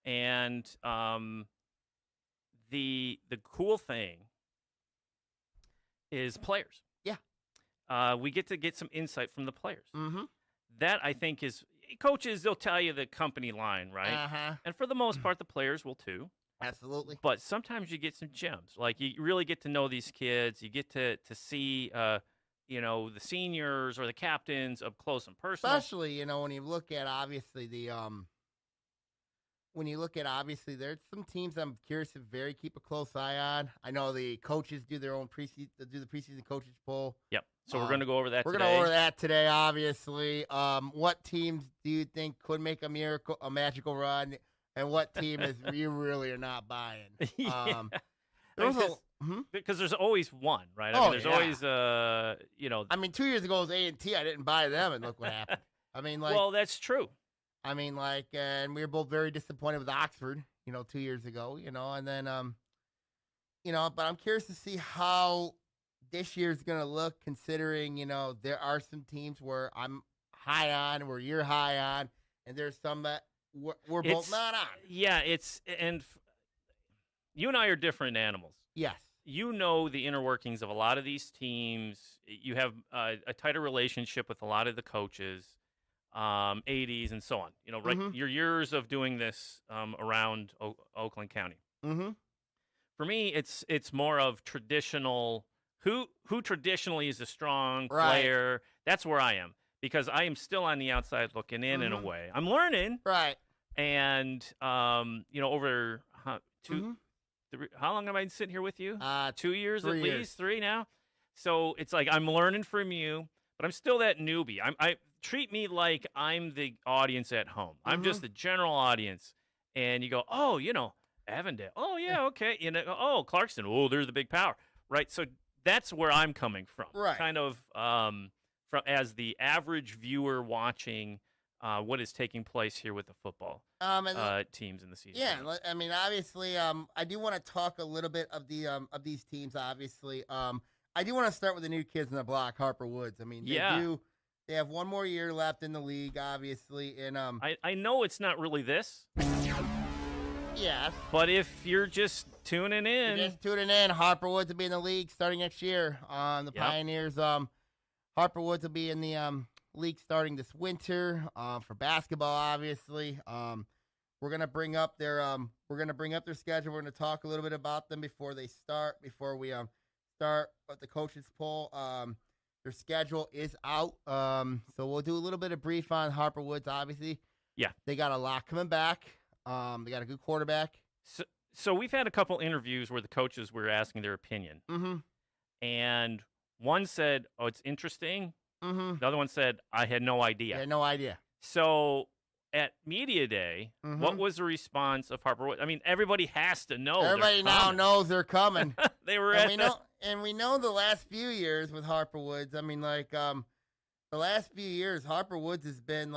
And the cool thing is players. Yeah. We get to get some insight from the players. Mm-hmm. That, I think, is coaches, they'll tell you the company line, right? Uh-huh. And for the most part, the players will too. Absolutely. But sometimes you get some gems. Like, you really get to know these kids. You get to see, the seniors or the captains up close and personal. Especially, when you look at obviously there's some teams I'm curious to keep a close eye on. I know the coaches do their own preseason coaches poll. Yep. So we're going to go over that We're today. going to go over that today, obviously. What teams do you think could make a magical run, and what team is you really are not buying? Yeah. Mm-hmm. Because there's always one, right? There's always, 2 years ago it was A&T. I didn't buy them, and look what happened. well, that's true. And we were both very disappointed with Oxford, 2 years ago, and then, but I'm curious to see how this year's going to look, considering, there are some teams where I'm high on, where you're high on, and there's some that we're both not on. Yeah, you and I are different animals. Yes. You know the inner workings of a lot of these teams. You have a tighter relationship with a lot of the coaches, 80s and so on. Right? Mm-hmm. Your years of doing this around Oakland County. Mm-hmm. For me, it's more of traditional. Who traditionally is a strong player? That's where I am, because I am still on the outside looking in a way. I'm learning. Right. And over how long have I been sitting here with you? 2 years at least, 3 now. So it's like I'm learning from you, but I'm still that newbie. I treat me like I'm the audience at home. I'm just the general audience, and you go, oh, Avondale. Oh yeah, okay. Oh, Clarkston. Oh, they're the big power, right? So that's where I'm coming from. Right. Kind of from as the average viewer watching what is taking place here with the football teams in the season. Yeah, obviously, I do want to talk a little bit of these teams. Obviously, I do want to start with the new kids in the block, Harper Woods. They have one more year left in the league, obviously, and I know it's not really this. Yes. But if you're just tuning in, Harper Woods will be in the league starting next year. The Pioneers, Harper Woods will be in the league starting this winter. For basketball, obviously, we're gonna bring up their schedule. We're gonna talk a little bit about them before we start with the coaches poll. Their schedule is out, so we'll do a little bit of brief on Harper Woods. Obviously, yeah, they got a lot coming back. They got a good quarterback. So we've had a couple interviews where the coaches were asking their opinion. Mm-hmm. And one said, oh, it's interesting. Mm-hmm. The other one said, I had no idea. I had no idea. So at Media Day, what was the response of Harper Woods? Everybody has to know. Everybody now knows they're coming. They were we know the last few years with Harper Woods. The last few years, Harper Woods has been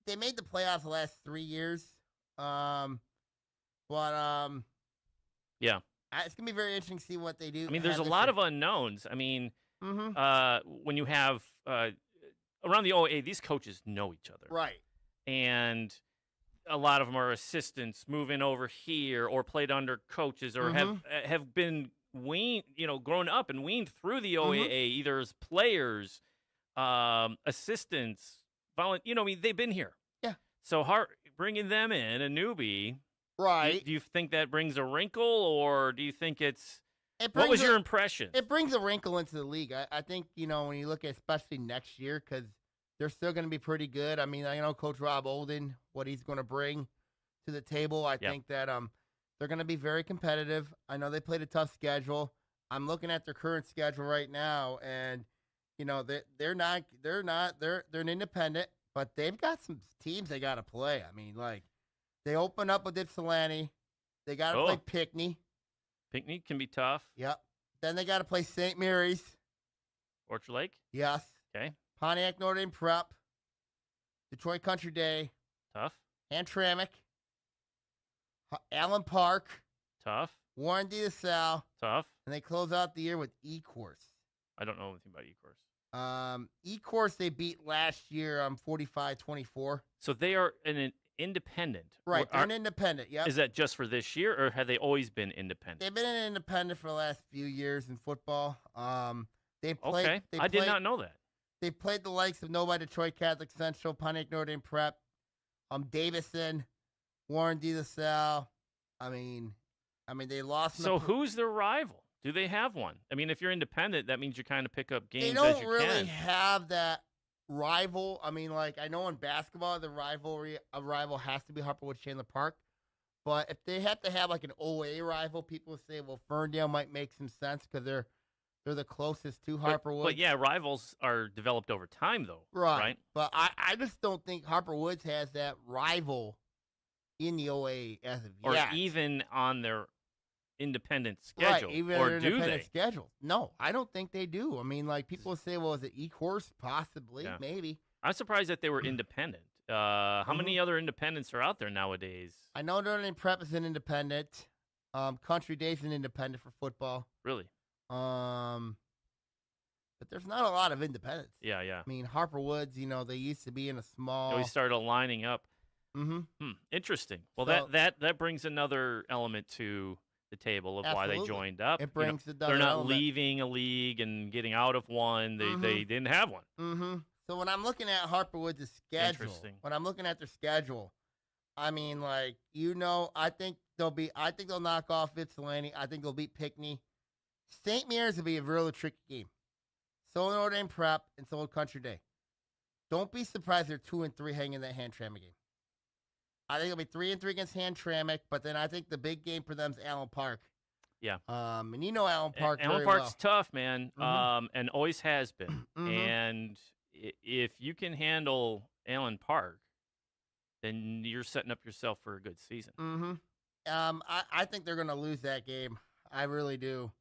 they made the playoffs the last 3 years. Yeah, it's gonna be very interesting to see what they do. There's a lot of unknowns. When you have around the OAA, these coaches know each other, right? And a lot of them are assistants moving over here, or played under coaches, or have been weaned, grown up and weaned through the OAA, either as players, assistants, they've been here. Yeah. So bringing them in, a newbie, right? Do you think that brings a wrinkle, or do you think what was your impression? It brings a wrinkle into the league. I think, when you look at especially next year, because they're still going to be pretty good. I know Coach Rob Olden, what he's going to bring to the table. I think that they're going to be very competitive. I know they played a tough schedule. I'm looking at their current schedule right now, and they're an independent, but they've got some teams they got to play. They open up with Ypsilanti. They got to play Pinckney. Pinckney can be tough. Yep. Then they got to play St. Mary's. Orchard Lake? Yes. Okay. Pontiac Notre Dame Prep. Detroit Country Day. Tough. Hamtramck. Allen Park. Tough. Warren De La Salle. Tough. And they close out the year with E-Course. I don't know anything about E-Course. E-Course they beat last year 45-24. So they are an independent. Right, they're an independent, yeah. Is that just for this year, or have they always been independent? They've been an independent for the last few years in football. I did not know that. They played the likes of Novi, Detroit Catholic Central, Pontiac Notre Dame Prep, Davison, Warren De La Salle. I mean, they lost. So who's their rival? Do they have one? I mean, if you're independent, that means you kind of pick up games as you can. They don't really have that rival. I mean, like, I know in basketball, a rival has to be Harperwood Chandler Park. But if they have to have like an OAA rival, people say, well, Ferndale might make some sense because they're the closest to Harperwood. But yeah, rivals are developed over time, though. Right? But I just don't think Harper Woods has that rival in the OAA as of yet. Or even on their independent schedule. Right, even or their do independent they? schedule. No, I don't think they do. I mean, like, people say, well, is it E-Course? Possibly, maybe. I'm surprised that they were independent. How many other independents are out there nowadays? I know Notre Dame Prep is an independent. Country Day's an independent for football. Really? But there's not a lot of independents. Yeah. I mean, Harper Woods, they used to be in a small. We started lining up. Interesting. Well, so, that brings another element to the table of why they joined up. It brings they're not leaving a league and getting out of one. They didn't have one. So when I'm looking at Harper Woods' schedule, when I'm looking at their schedule, I mean, like, I think they'll knock off Ypsilanti. I think they'll beat Pinckney. St. Mary's will be a really tricky game. So will Notre Dame Prep, and so will Country Day. Don't be surprised they're 2-3 hanging that Hamtramck game. I think it'll be 3-3 against Hamtramck, but then I think the big game for them is Allen Park. Yeah. And Allen Park. Allen Park's tough, man. And always has been. And if you can handle Allen Park, then you're setting up yourself for a good season. I think they're going to lose that game. I really do.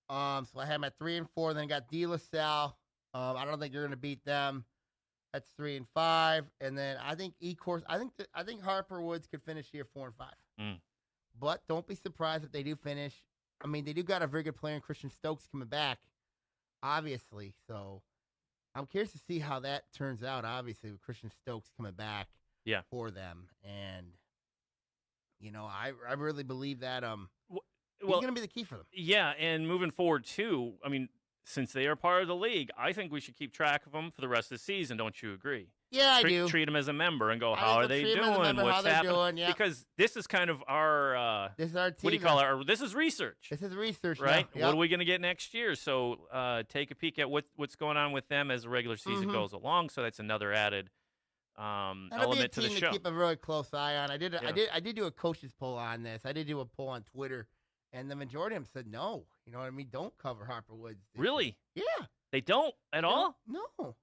So I have them at 3-4. Then I got De La Salle. I don't think you're going to beat them. That's 3-5. And then I think E-Course. I think Harper Woods could finish here 4-5. But don't be surprised if they do finish. I mean, they do got a very good player in Christian Stokes coming back, obviously. So I'm curious to see how that turns out, obviously, with Christian Stokes coming back for them. And, I really believe that he's going to be the key for them. Yeah, and moving forward, too, I mean, since they are part of the league, I think we should keep track of them for the rest of the season. Don't you agree? Yeah, I do. Treat them as a member and go, how are they doing? What's happening? Because this is kind of our this is our team. What do you call it? This is research. This is research, right? Yep. What are we going to get next year? So take a peek at what's going on with them as the regular season goes along. So that's another added element to the show. To keep a really close eye on. I did do a coaches poll on this. I did do a poll on Twitter, and the majority of them said no. You know what I mean? Don't cover Harper Woods. Really? Yeah. They don't at all? No.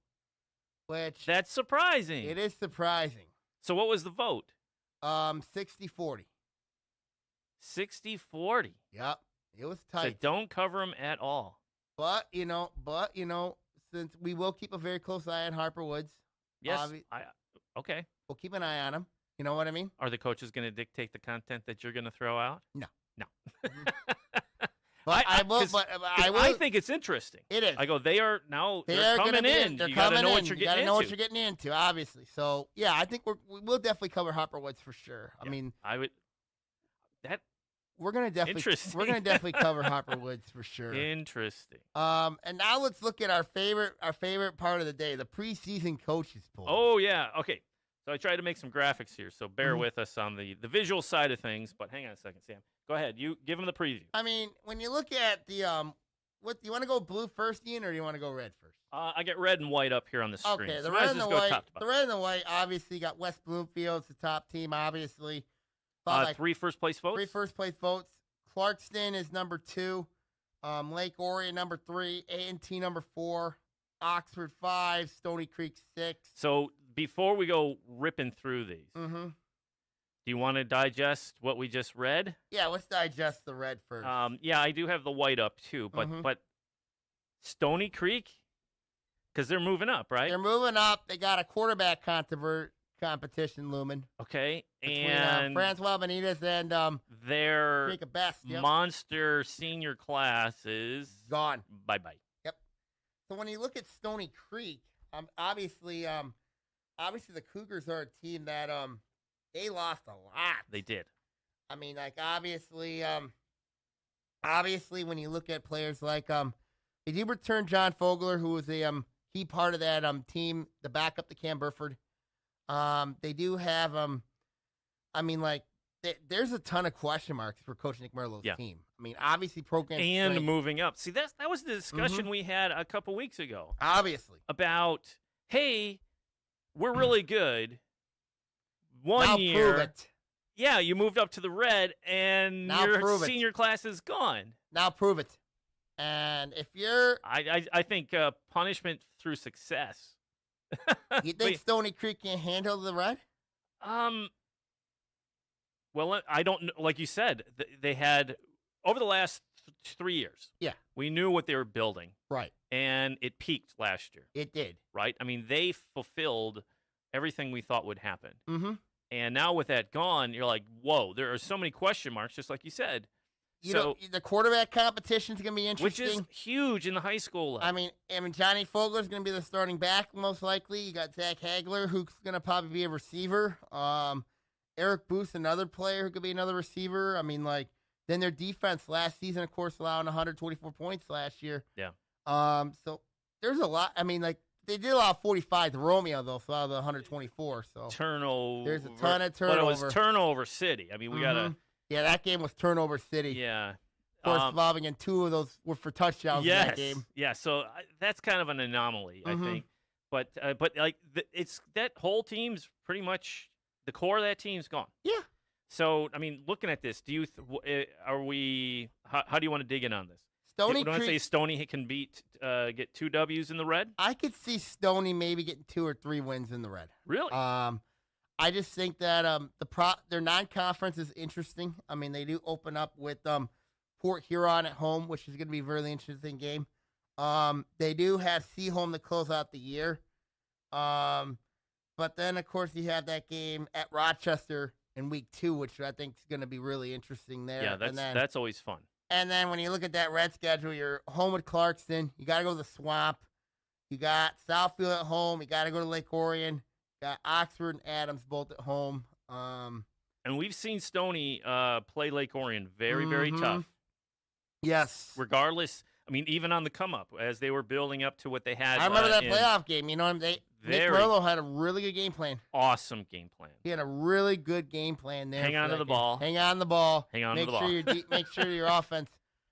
That's surprising. It is surprising. So what was the vote? 60-40. 60-40. Yep. It was tight. So don't cover them at all. But since we will keep a very close eye on Harper Woods. Yes. Okay. We'll keep an eye on him. You know what I mean? Are the coaches going to dictate the content that you're going to throw out? No. But I think it's interesting. It is. I go, they're coming in. They're you got to know what you're getting into. You got to know what you're getting into, obviously. So, yeah, I think we'll definitely cover Harper Woods for sure. I mean, we're going to definitely cover Harper Woods for sure. Interesting. And now let's look at our favorite part of the day, the preseason coaches poll. Oh, yeah. Okay. So I tried to make some graphics here, so bear with us on the visual side of things. But hang on a second, Sam. Go ahead. You give them the preview. I mean, when you look at the what do you want to go blue first, Ian, or do you want to go red first? I get red and white up here on the screen. Okay, the red and the white. The red and the white obviously got West Bloomfield's the top team, obviously. 3 first place votes. 3 first place votes. Clarkston is number 2. Lake Orion number 3. A&T number 4. Oxford 5. Stony Creek 6. So before we go ripping through these, do you want to digest what we just read? Yeah, let's digest the red first. Yeah, I do have the white up too, but Stony Creek, because they're moving up, right? They're moving up. They got a quarterback competition looming. Okay, between, and Francois Benitez and their Best, monster senior class is gone. Bye-bye. Yep. So when you look at Stony Creek, obviously the Cougars are a team that they lost a lot. They did. I mean, like, obviously, when you look at players like they did return John Fogler, who was a key part of that team, the backup to Cam Burford. They do have I mean, like, there's a ton of question marks for Coach Nick Merlo's team. I mean, obviously, program and strength. Moving up. See, that was the discussion we had a couple weeks ago. Obviously, about, hey, we're really good. One now year, prove it. Yeah, you moved up to the red, and now your senior class is gone. Now prove it. And if you're, I think punishment through success. You think Stony Creek can handle the red? Well, I don't know. Like you said, they had over the last 3 years. Yeah, we knew what they were building. Right, and it peaked last year. It did. Right. I mean, they fulfilled everything we thought would happen. Mm-hmm. And now with that gone, you're like, whoa, there are so many question marks, just like you said. You know, the quarterback competition is going to be interesting. Which is huge in the high school level. I mean, Johnny Fogler is going to be the starting back, most likely. You got Zach Hagler, who's going to probably be a receiver. Eric Booth, another player who could be another receiver. I mean, like, then their defense last season, of course, allowing 124 points last year. Yeah. So there's a lot. I mean, like, they did allow 45 to Romeo, though, so out of the 124. So turnover. There's a ton of turnover. But it was turnover city. I mean, we got to. Yeah, that game was turnover city. Yeah. Of course, involving in 2 of those were for touchdowns in that game. Yeah, so that's kind of an anomaly, I think. But like, it's that whole team's pretty much the core of that team's gone. Yeah. So, I mean, looking at this, are we? How do you want to dig in on this? Stony Creek. Say Stony can get 2 W's in the red? I could see Stony maybe getting 2 or 3 wins in the red. Really? I just think that their non-conference is interesting. I mean, they do open up with Port Huron at home, which is going to be a really interesting game. They do have Seaholm to close out the year. But then, of course, you have that game at Rochester in week 2, which I think is going to be really interesting there. Yeah, that's always fun. And then when you look at that red schedule, you're home with Clarkston. You got to go to the Swamp. You got Southfield at home. You got to go to Lake Orion. You got Oxford and Adams both at home. And we've seen Stony play Lake Orion very, very tough. Yes. Regardless, I mean, even on the come-up, as they were building up to what they had. I remember that playoff game. You know, Nick Merlo had a really good game plan. Awesome game plan. He had a really good game plan there. Hang on to the ball. Hang on to the ball. Hang on to the ball. Make sure your offense,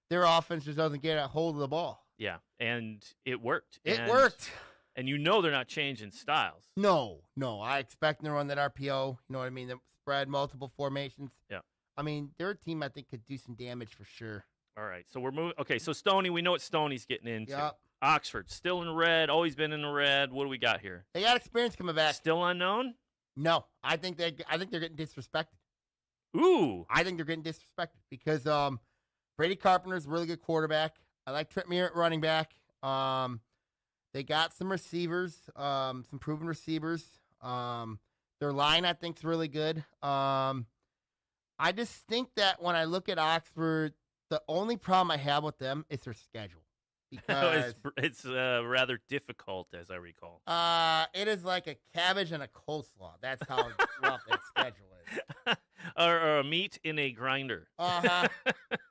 their offense just doesn't get a hold of the ball. Yeah, and it worked. It worked. And you know they're not changing styles. No. I expect them to run that RPO. You know what I mean? Spread, multiple formations. Yeah. I mean, their team, I think, could do some damage for sure. All right, so we're moving. Okay, so Stony, we know what Stoney's getting into. Yep. Oxford, still in the red, always been in the red. What do we got here? They got experience coming back. Still unknown? No, I think they're getting disrespected. Ooh. I think they're getting disrespected because Brady Carpenter's a really good quarterback. I like Trent Muir at running back. They got some receivers, some proven receivers. Their line, I think, is really good. I just think that when I look at Oxford, the only problem I have with them is their schedule. Because it's rather difficult, as I recall. It is like a cabbage and a coleslaw. That's how rough that schedule is. or a meat in a grinder.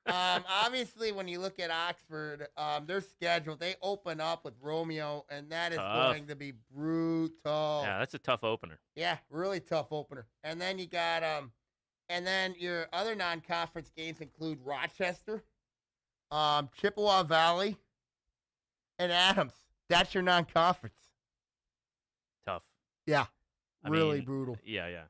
Obviously, when you look at Oxford, their schedule, they open up with Romeo, and that is going to be brutal. Yeah, that's a tough opener. Yeah, really tough opener. And then you got and then your other non-conference games include Rochester, Chippewa Valley, and Adams. That's your non-conference. Tough. Yeah, really brutal. Yeah.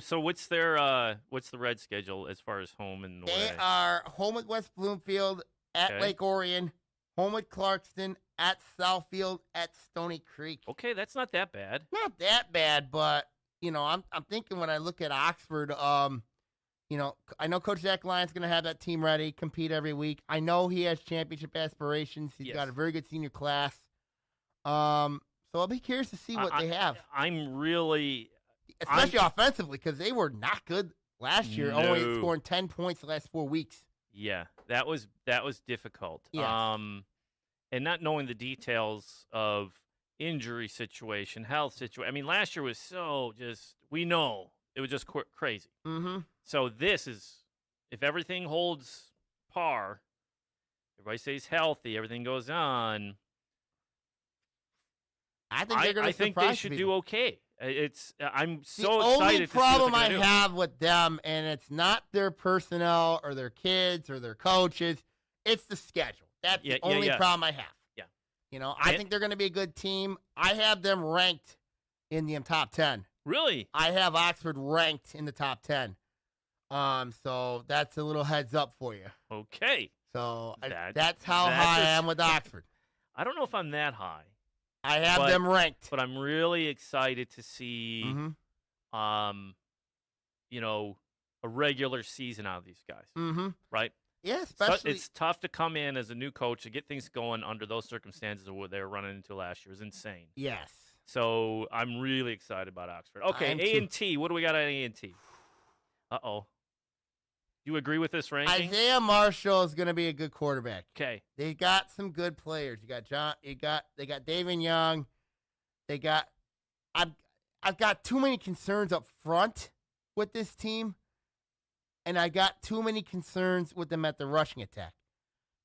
So what's the red schedule as far as home and away? They are home at West Bloomfield, at Lake Orion, home at Clarkston, at Southfield, at Stony Creek. Okay, that's not that bad. Not that bad, but you know, I'm thinking when I look at Oxford, you know, I know Coach Zach Lyon's going to have that team ready, compete every week. I know he has championship aspirations. He's got a very good senior class. So I'll be curious to see what they have. I'm really, especially offensively, because they were not good last year. No. Only scoring 10 points the last 4 weeks. Yeah, that was difficult. Yes. And not knowing the details of injury situation, health situation. I mean, last year was so just, we know It was just crazy. Mm-hmm. So this is, if everything holds par, everybody stays healthy, everything goes on. I think they're going to surprise they should do okay. I'm so excited. The only problem I have with them, and it's not their personnel or their kids or their coaches, it's the schedule. That's the only problem I have. Yeah. You know, I think they're going to be a good team. I have them ranked in the top 10. Really? I have Oxford ranked in the top 10. So that's a little heads up for you. Okay. So that's how high I am with Oxford. I don't know if I'm that high. I have them ranked. But I'm really excited to see, you know, a regular season out of these guys. Mm-hmm. Right? Yeah, especially. It's tough to come in as a new coach to get things going under those circumstances of what they were running into last year. It was insane. Yes. So I'm really excited about Oxford. Okay, A&T. What do we got on A&T? Uh-oh. You agree with this ranking? Isaiah Marshall is going to be a good quarterback. Okay. They got some good players. You got John. They got David Young. They got. I've got too many concerns up front with this team, and I got too many concerns with them at the rushing attack.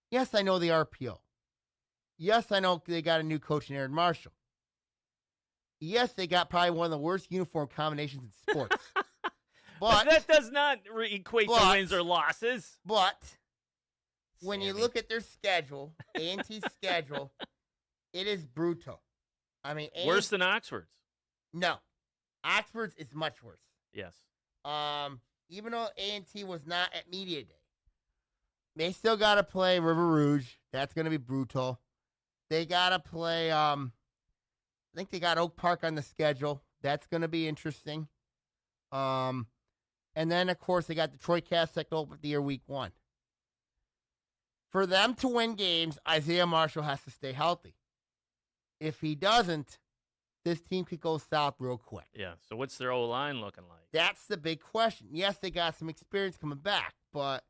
Yes, I know the RPO. Yes, I know they got a new coach in Aaron Marshall. Yes, they got probably one of the worst uniform combinations in sports. But that does not equate to wins or losses. But when you look at their schedule, A&T's schedule, it is brutal. I mean, worse than Oxford's. No, Oxford's is much worse. Yes. Even though A&T was not at media day, they still got to play River Rouge. That's going to be brutal. They got to play. I think they got Oak Park on the schedule. That's going to be interesting. And then, of course, they got Detroit Cast second open the year week 1. For them to win games, Isaiah Marshall has to stay healthy. If he doesn't, this team could go south real quick. Yeah, so what's their O-line looking like? That's the big question. Yes, they got some experience coming back, but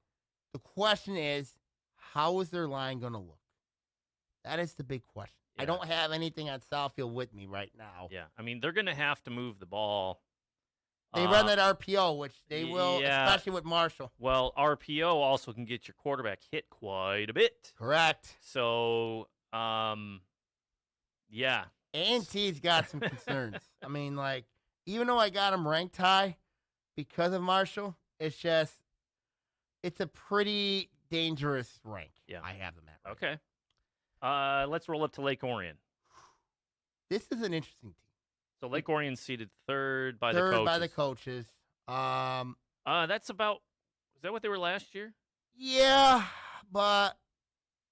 the question is, how is their line going to look? That is the big question. Yeah. I don't have anything on Southfield with me right now. Yeah, I mean, they're going to have to move the ball. They run that RPO, which they will, especially with Marshall. Well, RPO also can get your quarterback hit quite a bit. Correct. So, yeah. A&T's got some concerns. I mean, like, even though I got them ranked high because of Marshall, it's a pretty dangerous rank. Yeah. I have them at. Okay. Let's roll up to Lake Orion. This is an interesting team. So Lake Orion seated third by the coaches. That's about. Is that what they were last year? Yeah, but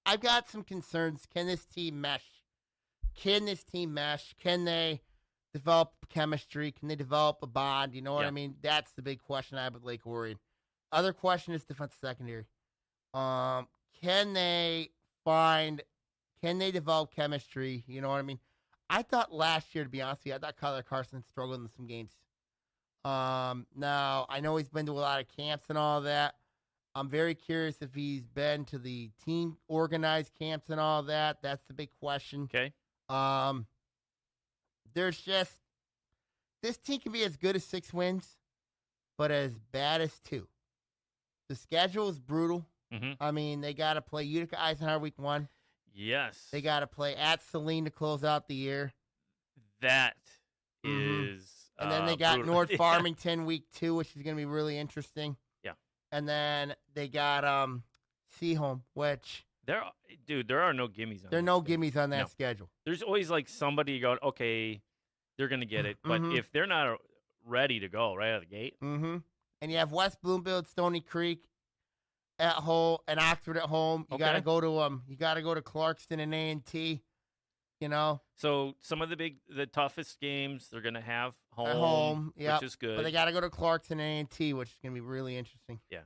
I've got some concerns. Can this team mesh? Can they develop chemistry? Can they develop a bond? You know what I mean? That's the big question I have with Lake Orion. Other question is defensive secondary. Can they develop chemistry? You know what I mean? I thought last year, to be honest with you, I thought Kyler Carson struggled in some games. Now, I know he's been to a lot of camps and all that. I'm very curious if he's been to the team organized camps and all that. That's the big question. Okay. There's just, this team can be as good as 6 wins, but as bad as 2. The schedule is brutal. Mm-hmm. I mean, they got to play Utica Eisenhower week 1. Yes. They got to play at Saline to close out the year. That is and then they got brutal. North Farmington week 2, which is going to be really interesting. Yeah. And then they got Seaholm, which there are no gimmies on there are no gimmies on that schedule. There's always like somebody going, okay, they're going to get it. But if they're not ready to go right out of the gate. Mm-hmm. And you have West Bloomfield, Stony Creek at home, and Oxford at home. You got to go to You got to go to Clarkston and A&T. You know. So some of the toughest games they're going to have home. At home, which is good. But they got to go to Clarkston and A&T, which is going to be really interesting. Yeah.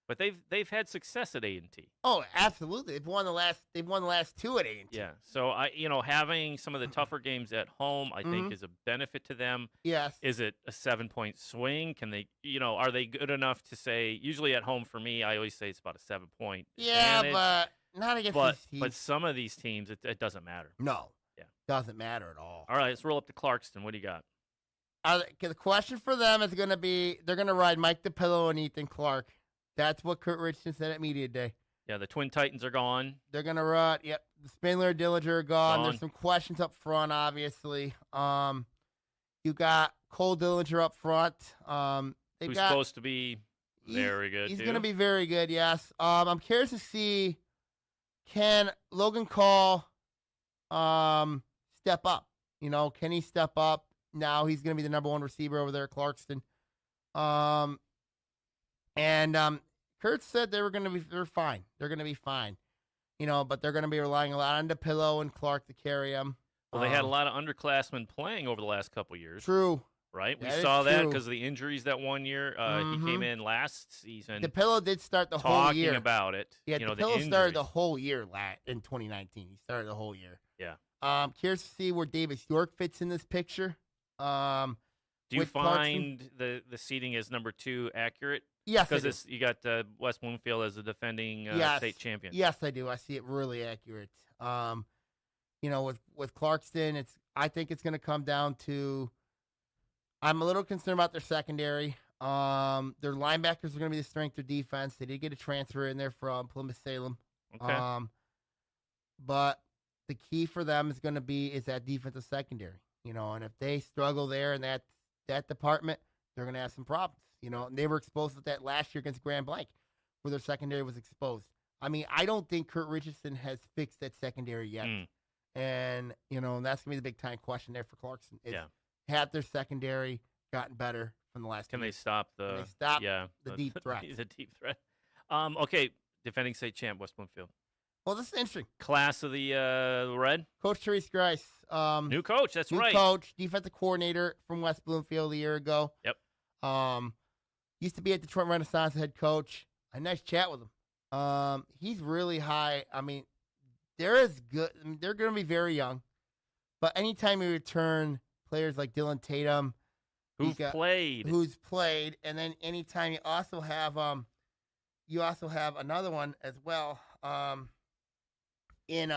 But they've had success at A&T. Oh, absolutely. They've won the last 2 at A&T. Yeah. So having some of the tougher games at home, I think, is a benefit to them. Yes. Is it a 7-point swing? Can they, are they good enough to say? Usually at home for me, I always say it's about a 7-point. Yeah, advantage. but not against these teams. But some of these teams, it doesn't matter. No. Yeah. Doesn't matter at all. All right, let's roll up to Clarkston. What do you got? The question for them is going to be, they're going to ride Mike DePillo and Ethan Clark. That's what Kurt Richardson said at Media Day. Yeah, the Twin Titans are gone. They're going to ride, yep, Spindler, Dillinger are gone. There's some questions up front, obviously. You got Cole Dillinger up front. Who's supposed to be very good, He's going to be very good, yes. I'm curious to see, can Logan Call step up? You know, can he step up? Now he's going to be the number one receiver over there at Clarkston. Kurt said they're fine. They're going to be fine. You know, but they're going to be relying a lot on DePillo and Clark to carry them. Well, they had a lot of underclassmen playing over the last couple of years. True. Right? We saw that because of the injuries that one year. He came in last season. DePillo did start the whole year. Talking about it. Yeah, DePillo started the whole year in 2019. He started the whole year. Yeah. Curious to see where Davis York fits in this picture. Do you find the seating as number 2 accurate? Yes, because you got West Bloomfield as the defending state champion. Yes, I do. I see it really accurate. You know, with Clarkston, I think it's going to come down to. I'm a little concerned about their secondary. Their linebackers are going to be the strength of defense. They did get a transfer in there from Plymouth-Salem. Okay. But the key for them is going to be that defensive secondary. You know, and if they struggle there in that department, they're going to have some problems. You know, and they were exposed with that last year against Grand Blanc, where their secondary was exposed. I mean, I don't think Kurt Richardson has fixed that secondary yet. And, you know, that's going to be the big-time question there for Clarkson. Have their secondary gotten better from the last Can year? they stop the deep threat? The deep threat. Okay, defending state champ, West Bloomfield. Well, this is interesting. Class of the Red? Coach Therese Grice. New coach, that's right. New coach, defensive coordinator from West Bloomfield a year ago. Yep. Used to be at Detroit Renaissance head coach. A nice chat with him. He's really high. I mean, they're going to be very young. But anytime you return players like Dylan Tatum, who's played, and then anytime you also have another one as well, in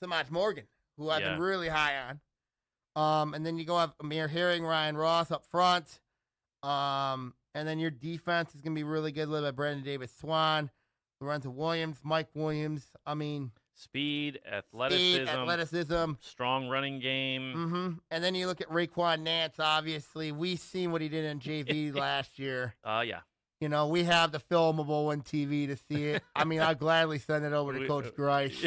Samaj Morgan, who I've been really high on. And then you go have Amir Herring, Ryan Ross up front. And then your defense is going to be really good, led by Brandon Davis Swan, Lorenzo Williams, Mike Williams. I mean, Speed, athleticism, strong running game. Mm-hmm. And then you look at Raekwon Nance, obviously. We've seen what he did in JV last year. Yeah. You know, we have the filmable on TV to see it. I mean, I'll gladly send it over to Coach Grice.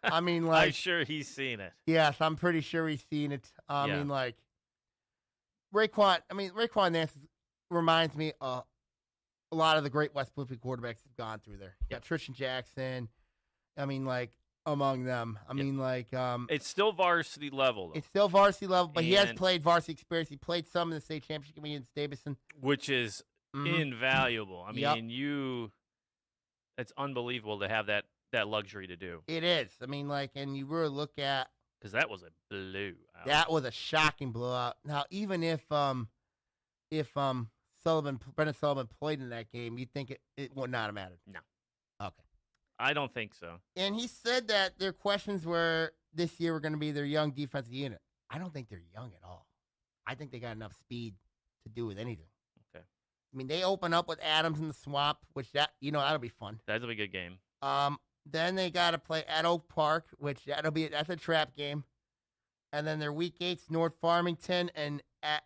I mean, like. I'm sure he's seen it. Yes, I'm pretty sure he's seen it. I mean, like, Raekwon Nance reminds me of a lot of the great West Bloomfield quarterbacks have gone through there. You got Tristan Jackson. I mean, like, among them. I mean, like. It's still varsity level, though. It's still varsity level, but he has played varsity experience. He played some in the state championship game against Davison. Which is invaluable. I mean, it's unbelievable to have that luxury to do. It is. I mean, like, and you really look at. Because that was a blowout. That was a shocking blowout. Now, even if Brendan Sullivan played in that game, you'd think it would not have mattered. No. Okay. I don't think so. And he said that their questions were this year were going to be their young defensive unit. I don't think they're young at all. I think they got enough speed to do with anything. Okay. I mean, they open up with Adams in the Swamp, which that'll be fun. That'll be a good game. Then they got to play at Oak Park, which that's a trap game. And then their week 8's North Farmington, and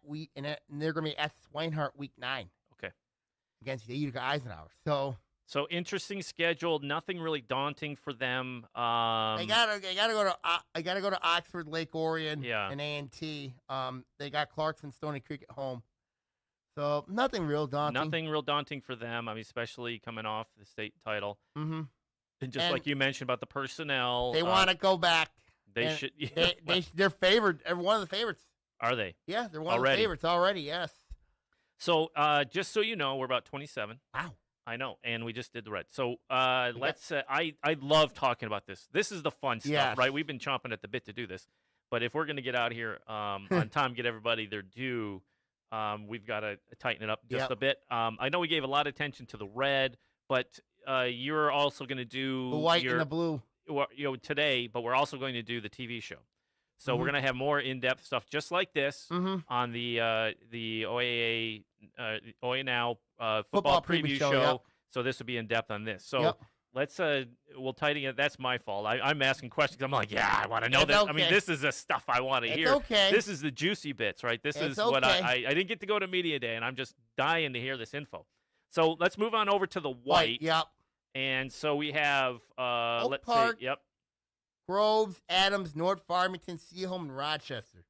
they're going to be at Swinehart week 9. Okay. Against the Utica Eisenhower. So interesting schedule. Nothing really daunting for them. They gotta go to Oxford, Lake Orion, and A&T. They got Clarkson, Stony Creek at home. So nothing real daunting. Nothing real daunting for them. I mean, especially coming off the state title. Mm-hmm. And like you mentioned about the personnel, they want to go back. They should. They're favored. They're one of the favorites. Are they? Yeah, they're one of the favorites already. Yes. So just so you know, we're about 27. Wow. I know, and we just did the red. So let's. I love talking about this. This is the fun stuff, right? We've been chomping at the bit to do this, but if we're going to get out here on time, get everybody their due, we've got to tighten it up just a bit. I know we gave a lot of attention to the red, but you're also going to do the white and the blue. Today, but we're also going to do the TV show. So we're going to have more in-depth stuff just like this on the OAA Now football preview show. Yep. So this will be in-depth on this. So let's we'll tighten it. That's my fault. I'm asking questions. I'm like, yeah, I want to know this. Okay. I mean, this is the stuff I want to hear. Okay. This is the juicy bits, right? This is what I didn't get to go to media day, and I'm just dying to hear this info. So let's move on over to the white. Yep. And so we have Oak Park, Groves, Adams, North Farmington, Seaholm, and Rochester.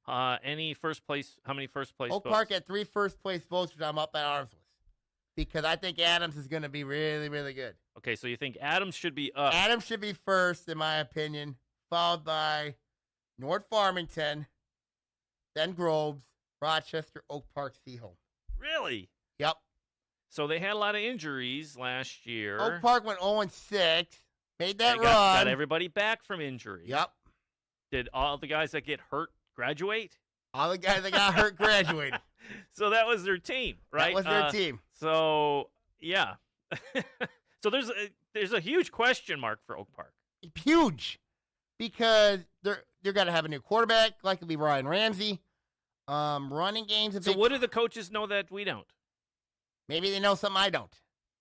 Any first place? How many first place Oak votes? Park had 3 first-place votes, which I'm up at arms with. Because I think Adams is going to be really, really good. Okay, so you think Adams should be up? Adams should be first, in my opinion, followed by North Farmington, then Groves, Rochester, Oak Park, Seaholm. Really? Yep. So they had a lot of injuries last year. Oak Park went 0-6. Made that run. Got everybody back from injury. Yep. Did all the guys that get hurt graduate? All the guys that got hurt graduated. So that was their team, right? That was their team. So, yeah. So there's a huge question mark for Oak Park. Huge. Because they're going to have a new quarterback, likely Ryan Ramsey. Running game's a big... So what do the coaches know that we don't? Maybe they know something I don't.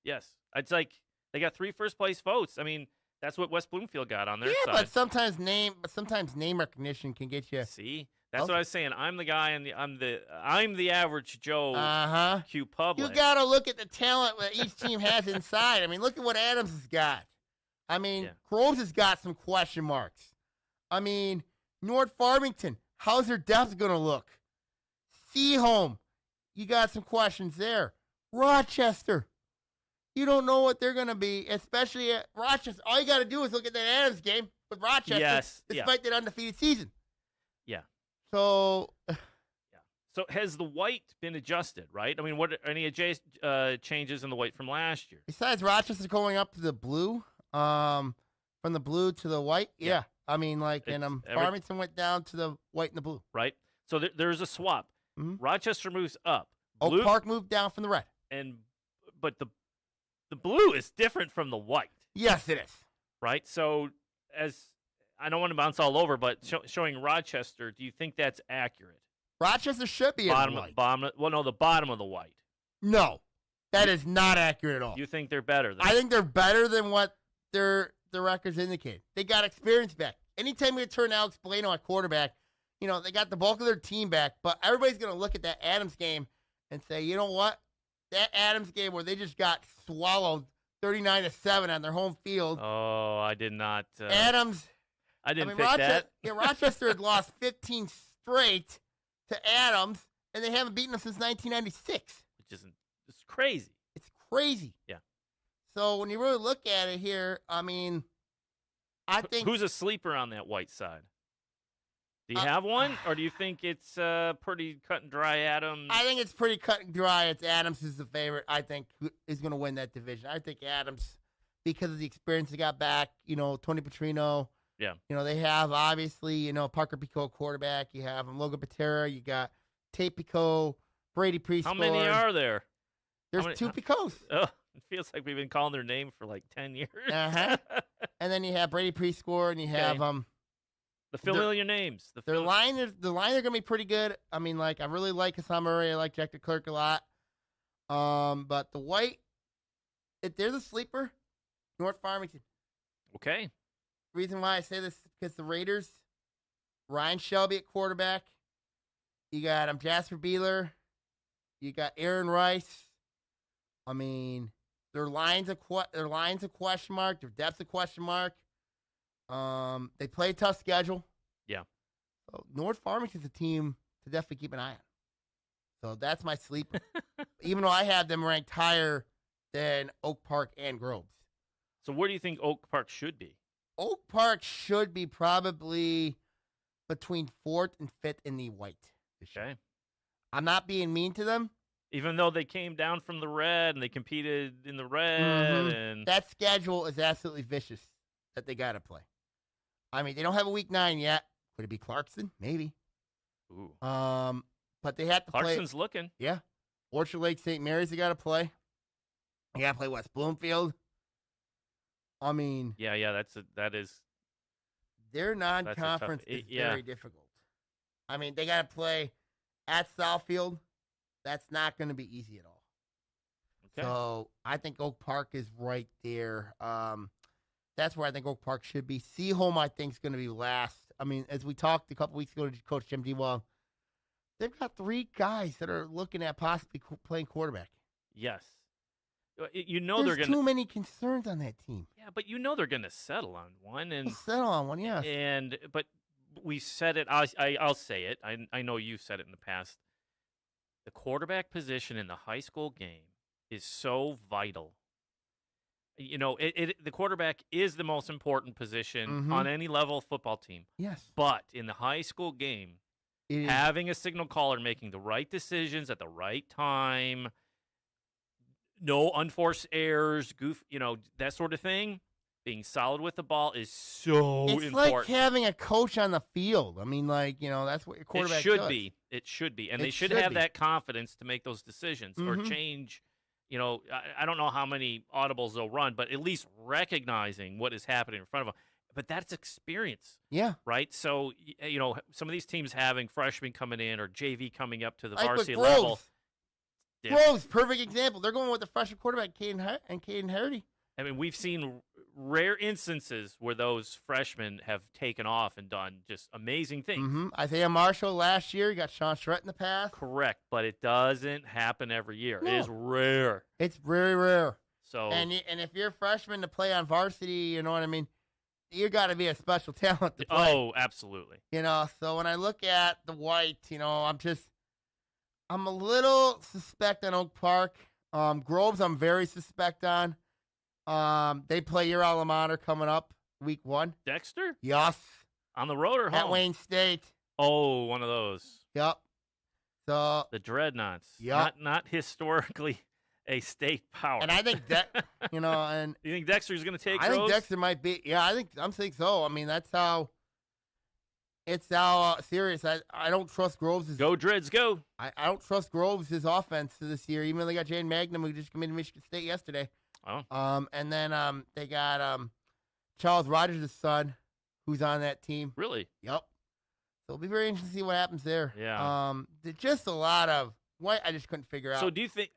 Yes. It's like they got 3 first-place votes. I mean, that's what West Bloomfield got on their side. Yeah, but sometimes name recognition can get you. See? That's what I was saying. I'm the guy, and I'm the average Joe. Q public. You got to look at the talent that each team has inside. I mean, look at what Adams has got. I mean, Groves has got some question marks. I mean, North Farmington, how's their depth going to look? Seaholm, you got some questions there. Rochester, you don't know what they're going to be, especially at Rochester. All you got to do is look at that Adams game with Rochester, despite that undefeated season. Yeah. So, So has the white been adjusted, right? I mean, what any changes in the white from last year? Besides Rochester going up to the blue, from the blue to the white, yeah. I mean, like, Farmington went down to the white and the blue. Right. So there's a swap. Rochester moves up. Oak Park moved down from the red. But the blue is different from the white. Yes, it is. Right? So as I don't want to bounce all over, but showing Rochester, do you think that's accurate? Rochester should be in the white. The bottom of the white. No, that is not accurate at all. You think they're better? I think they're better than what their records indicate. They got experience back. Anytime you turn Alex Bellino at quarterback, they got the bulk of their team back. But everybody's going to look at that Adams game and say, you know what? That Adams game where they just got swallowed 39-7 on their home field. Oh, I did not. Adams. I didn't pick that. Yeah, Rochester had lost 15 straight to Adams, and they haven't beaten them since 1996. It's crazy. It's crazy. Yeah. So when you really look at it here, I mean, I think... Who's a sleeper on that white side? Do you have one, or do you think it's pretty cut and dry Adams? I think it's pretty cut and dry. It's Adams is the favorite. I think is going to win that division. I think Adams, because of the experience they got back, Tony Petrino. Yeah. They have, obviously, Parker Pico quarterback. You have Logan Patera. You got Tate Pico, Brady Priest. How many are there? There's 2 Picos. Oh, it feels like we've been calling their name for like 10 years. And then you have Brady Priest and you have the familiar names. The line are going to be pretty good. I mean, like, I really like Hassan Murray. I like Jack DeClerc a lot. But the white, if there's a sleeper, North Farmington. Okay. Reason why I say this is because the Raiders, Ryan Shelby at quarterback. You got Jasper Beeler. You got Aaron Rice. I mean, their line's a question mark. Their depth's a question mark. They play a tough schedule. Yeah. So North Farmington's a team to definitely keep an eye on. So that's my sleeper. Even though I have them ranked higher than Oak Park and Groves. So where do you think Oak Park should be? Oak Park should be probably between 4th and 5th in the white. Okay. I'm not being mean to them. Even though they came down from the red and they competed in the red. And that schedule is absolutely vicious that they got to play. I mean, they don't have a week 9 yet. Could it be Clarkson? Maybe. Ooh. But they have to play. Clarkson's looking. Yeah. Orchard Lake St. Mary's, they got to play. They got to play West Bloomfield. I mean. Yeah, that is. Their non-conference is very difficult. I mean, they got to play at Southfield. That's not going to be easy at all. Okay. So I think Oak Park is right there. That's where I think Oak Park should be. Seaholm, I think, is going to be last. I mean, as we talked a couple weeks ago to Coach Jim D. Wong, they've got 3 guys that are looking at possibly playing quarterback. Yes. There's they're going too many concerns on that team. Yeah, but they're going to settle on one. They'll settle on one, yes. But we said it. I'll say it. I know you've said it in the past. The quarterback position in the high school game is so vital. The quarterback is the most important position on any level of football team. Yes. But in the high school game, having a signal caller making the right decisions at the right time, no unforced errors, that sort of thing, being solid with the ball is so important. It's like having a coach on the field. I mean, that's what your quarterback does. It should be. And they should have that confidence to make those decisions or change. I don't know how many audibles they'll run, but at least recognizing what is happening in front of them. But that's experience. Yeah. Right? So, some of these teams having freshmen coming in or JV coming up to the varsity level. Groves, perfect example. They're going with the freshman quarterback, Caden Hardy. I mean, we've seen rare instances where those freshmen have taken off and done just amazing things. Isaiah Marshall last year, you got Sean Shrett in the past. Correct, but it doesn't happen every year. No. It is rare. It's very rare. So, and if you're a freshman to play on varsity, you know what I mean, you got to be a special talent to play. Oh, absolutely. So when I look at the White, I'm a little suspect on Oak Park. Groves, I'm very suspect on. They play your alma mater coming up week 1. Dexter? Yes. On the road or home? At Wayne State. Oh, one of those. Yep. So the Dreadnoughts. Yep. Not historically a state power. And I think that, and you think Dexter's going to take I those? think Dexter might be. Yeah, I'm saying so. I mean, that's how. It's how serious. I don't trust Groves. Go Dreads, go. I don't trust Groves' offense this year, even though they got Jane Magnum, who just committed to Michigan State yesterday. Oh. And then they got Charles Rogers' son, who's on that team. Really? Yep. So it'll be very interesting to see what happens there. Yeah. There's just a lot of White. I just couldn't figure out. So do you think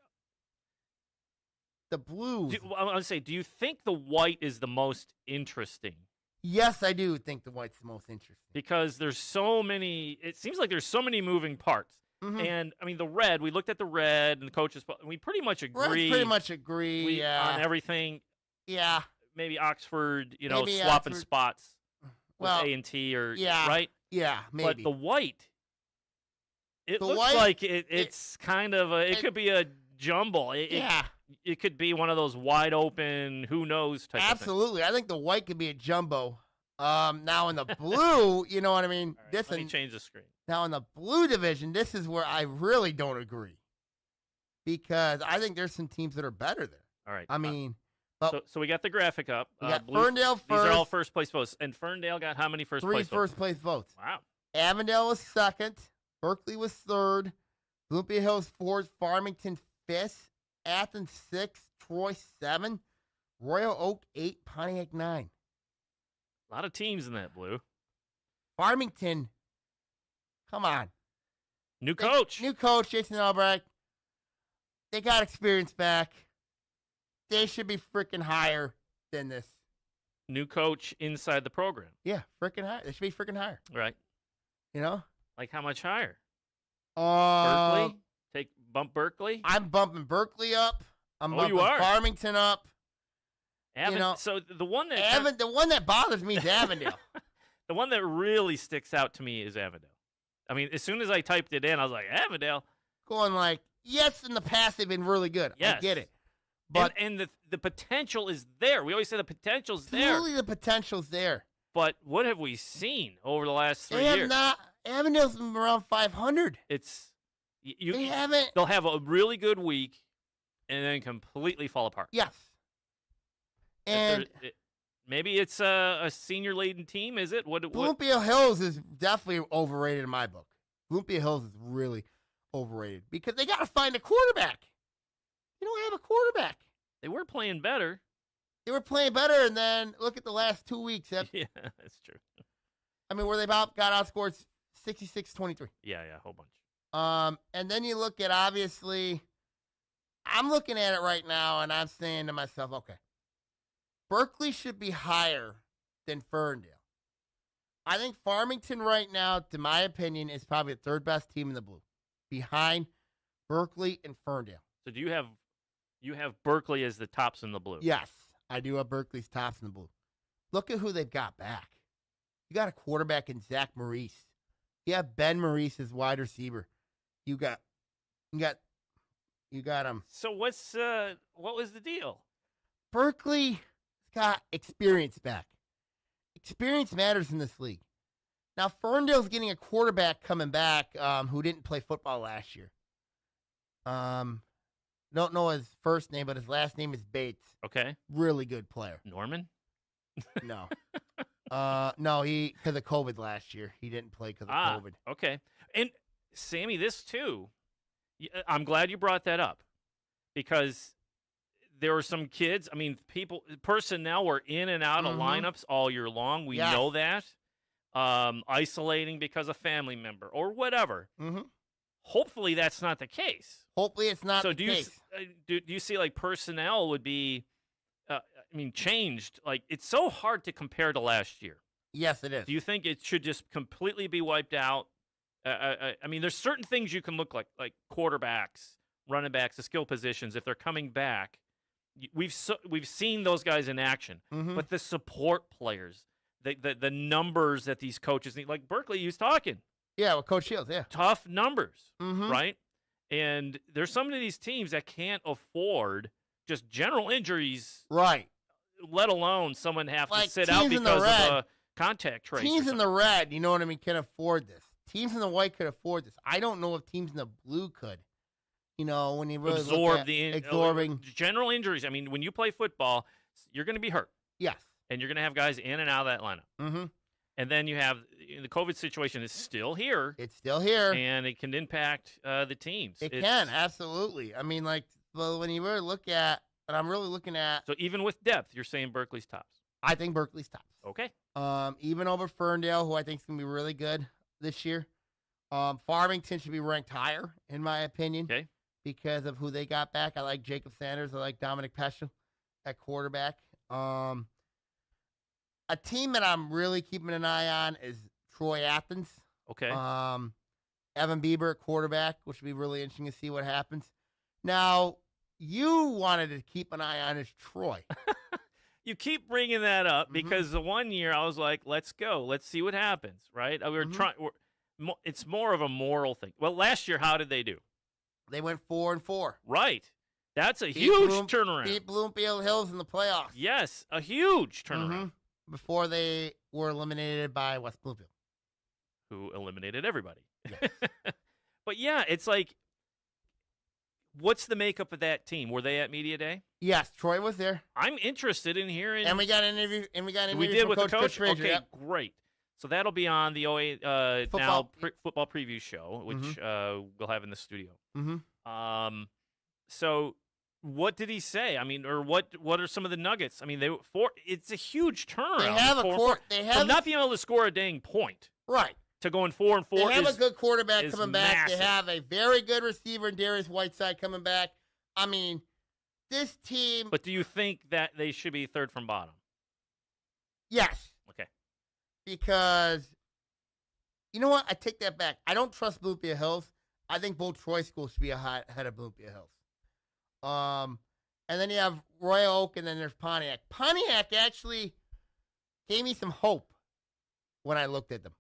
the Blues? I want to say, do you think the White is the most interesting? Yes, I do think the White's the most interesting because there's so many. It seems like there's so many moving parts. And I mean, the Red. We looked at the Red and the coaches. We pretty much agree. On everything. Yeah. Maybe Oxford. Maybe swapping Oxford. Spots. With A&T or right. Yeah, maybe. But the White. It looks like it's kind of it could be a jumble. It could be one of those wide open, who knows type Absolutely. of thing. I think the White could be a jumbo. Now in the blue, you know what I mean? Right, let me change the screen. Now in the blue division, this is where I really don't agree. Because I think there's some teams that are better there. All right. I mean, so we got the graphic up. We got Ferndale first. These are all first place votes. And Ferndale got how many first place votes? 3 first place votes. Wow. Avondale was second. Berkeley was third. Olympia Hills fourth. Farmington fifth. Athens 6, Troy 7, Royal Oak 8, Pontiac 9. A lot of teams in that blue. Farmington, come on. New coach, Jason Albrecht. They got experience back. They should be freaking higher than this. New coach inside the program. Yeah, freaking higher. They should be freaking higher. Right. Like how much higher? Berkeley? Bump Berkeley? I'm bumping Berkeley up. I'm bumping you are. Farmington up. So the one that the one that bothers me is Avondale. The one that really sticks out to me is Avondale. I mean, as soon as I typed it in, I was like, Avondale. Going yes, in the past they've been really good. Yes. I get it. But and the potential is there. We always say the potential's there. Absolutely, the potential's there. But what have we seen over the last 3 years? Avondale's been around 500. They haven't. They'll have a really good week and then completely fall apart. Yes. And maybe it's a senior-laden team, is it? Olympia Hills is definitely overrated in my book. Olympia Hills is really overrated because they got to find a quarterback. They don't have a quarterback. They were playing better. And then look at the last 2 weeks. Yeah, that's true. I mean, where they got outscored 66-23. Yeah, a whole bunch. And then you look at, obviously, I'm looking at it right now, and I'm saying to myself, okay, Berkeley should be higher than Ferndale. I think Farmington right now, to my opinion, is probably the third best team in the blue, behind Berkeley and Ferndale. So do you have Berkeley as the tops in the blue? Yes, I do have Berkeley's tops in the blue. Look at who they've got back. You got a quarterback in Zach Maurice. You have Ben Maurice as wide receiver. You got him. So what was the deal? Berkeley's got experience back. Experience matters in this league. Now, Ferndale's getting a quarterback coming back who didn't play football last year. Don't know his first name, but his last name is Bates. Okay. Really good player. Norman? No. No, because of COVID last year. He didn't play because of COVID. Okay. And, Sammy, this too, I'm glad you brought that up because there were some kids. I mean, personnel were in and out of lineups all year long. We know that. Isolating because of family member or whatever. Mm-hmm. Hopefully that's not the case. Hopefully it's not the case. Do you see like personnel would be, changed? Like it's so hard to compare to last year. Yes, it is. Do you think it should just completely be wiped out? There's certain things you can look like quarterbacks, running backs, the skill positions. If they're coming back, we've seen those guys in action. Mm-hmm. But the support players, the numbers that these coaches need, like Berkeley, he was talking. Yeah, with Coach Shields, yeah. Tough numbers, right? And there's some of these teams that can't afford just general injuries, right? Let alone someone have to sit out because of a contact trace. Teams in the red, you know what I mean, can afford this. Teams in the white could afford this. I don't know if teams in the blue could. You know, when you really absorb absorbing general injuries. I mean, when you play football, you're going to be hurt. Yes. And you're going to have guys in and out of that lineup. Mm-hmm. And then you have the COVID situation is still here. It's still here. And it can impact the teams. It can, absolutely. I mean, when you really look at, and I'm really looking at. So even with depth, you're saying Berkeley's tops? I think Berkeley's tops. Okay. Even over Ferndale, who I think is going to be really good this year. Farmington should be ranked higher, in my opinion. Okay. Because of who they got back. I like Jacob Sanders. I like Dominic Peschel at quarterback. A team that I'm really keeping an eye on is Troy Athens. Okay. Evan Bieber at quarterback, which would be really interesting to see what happens. Now, you wanted to keep an eye on is Troy. You keep bringing that up because the one year I was like, let's go. Let's see what happens, right? We were trying. It's more of a moral thing. Well, last year, how did they do? They went 4-4. Right. That's a huge turnaround. Beat Bloomfield Hills in the playoffs. Yes, a huge turnaround. Before they were eliminated by West Bloomfield. Who eliminated everybody. Yes. But yeah, it's like, what's the makeup of that team? Were they at Media Day? Yes, Troy was there. I'm interested in hearing. And we got an interview. We did with Coach the coach. Frazier, okay, yep. Great. So that'll be on the OAA Now football preview show, which we'll have in the studio. Mm-hmm. So what did he say? I mean, or what are some of the nuggets? I mean, it's a huge turnaround. They have from not being able to score a dang point, right, to going 4-4. They have a good quarterback coming back. Massive. They have a very good receiver in Darius Whiteside coming back. I mean, this team. But do you think that they should be third from bottom? Yes. Okay. Because, you know what? I take that back. I don't trust Bloomfield Hills. I think both Troy schools should be ahead of Bloomfield Hills. And then you have Royal Oak, and then there's Pontiac. Pontiac actually gave me some hope when I looked at them.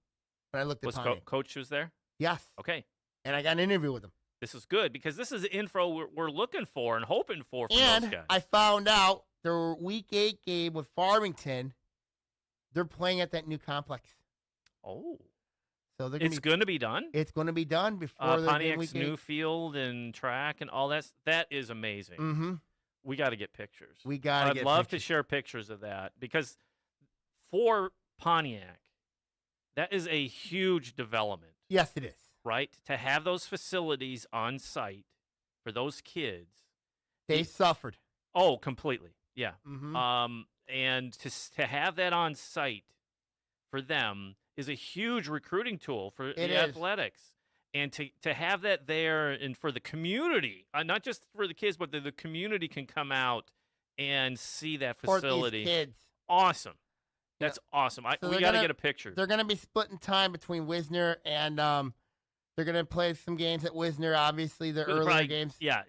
Was Coach was there? Yes. Okay. And I got an interview with him. This is good because this is the info we're looking for and hoping for those guys. And I found out their Week 8 game with Farmington, they're playing at that new complex. Oh. So it's going to be done? It's going to be done before the Pontiac's new field and track and all that. That is amazing. Mm-hmm. We got to get pictures. I'd love to share pictures of that because for Pontiac, that is a huge development. Yes, it is. Right? To have those facilities on site for those kids. They suffered. Oh, completely. Yeah. Mm-hmm. And to have that on site for them is a huge recruiting tool for It the is. athletics. And to have that there and for the community, not just for the kids, but the community can come out and see that facility. These kids. Awesome. That's awesome. We got to get a picture. They're going to be splitting time between Wisner and they're going to play some games at Wisner, obviously, the earlier games. Yeah,